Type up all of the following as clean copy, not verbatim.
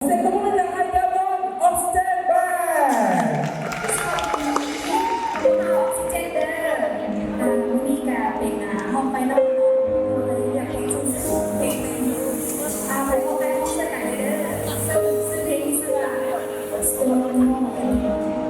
Segundo lugar, I got one of stand by. ออกซิเจนเด้อมีกาเป็นห้องไฟนอลเนาะเลยอยากให้ชุดเพลงหนึ่งไปห้องไปห้องเสื้อไหนเด้อซื้อเพลงเสื้อสตูดิโอ One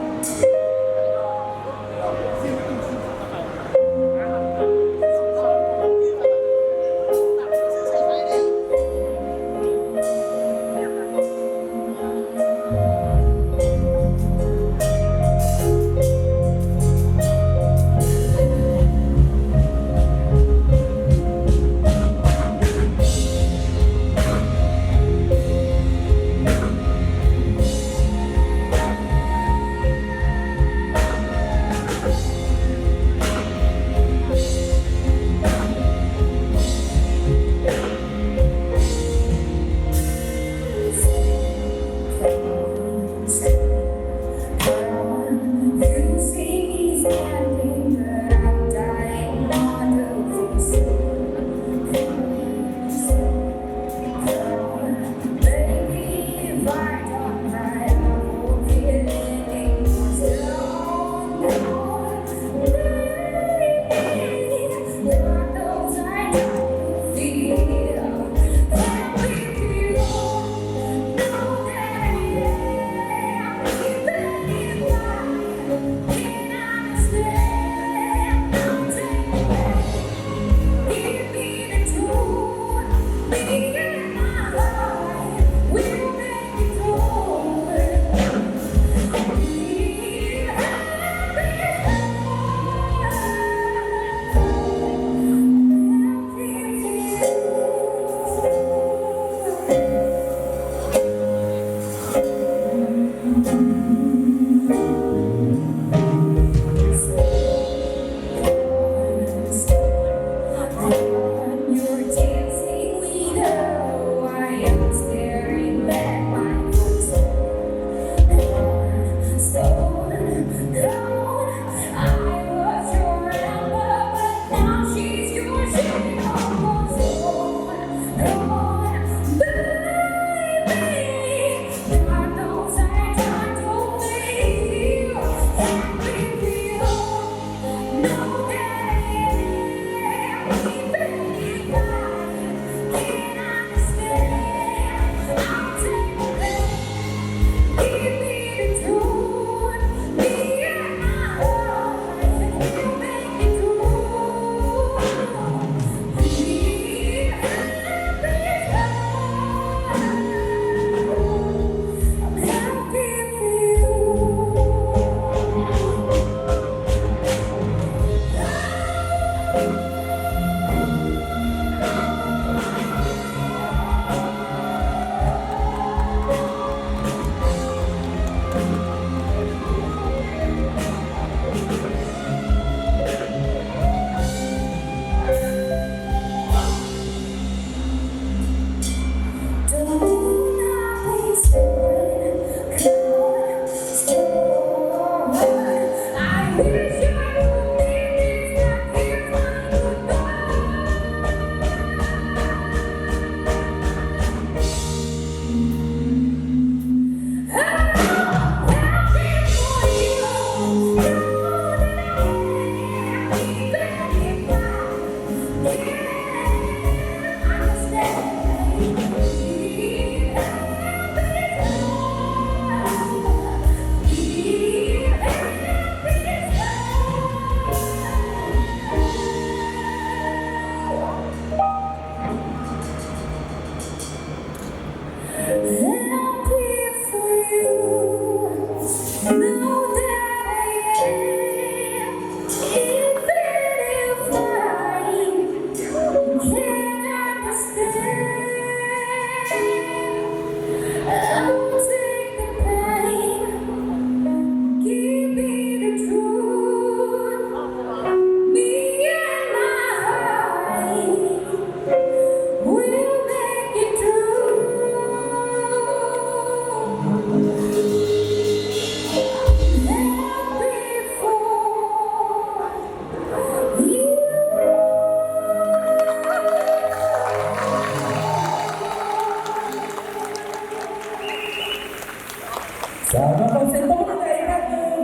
สามารถขอเสียงปรบมือให้กับหนึ่ง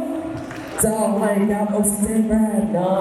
จากรายการ Oxygen Band นะ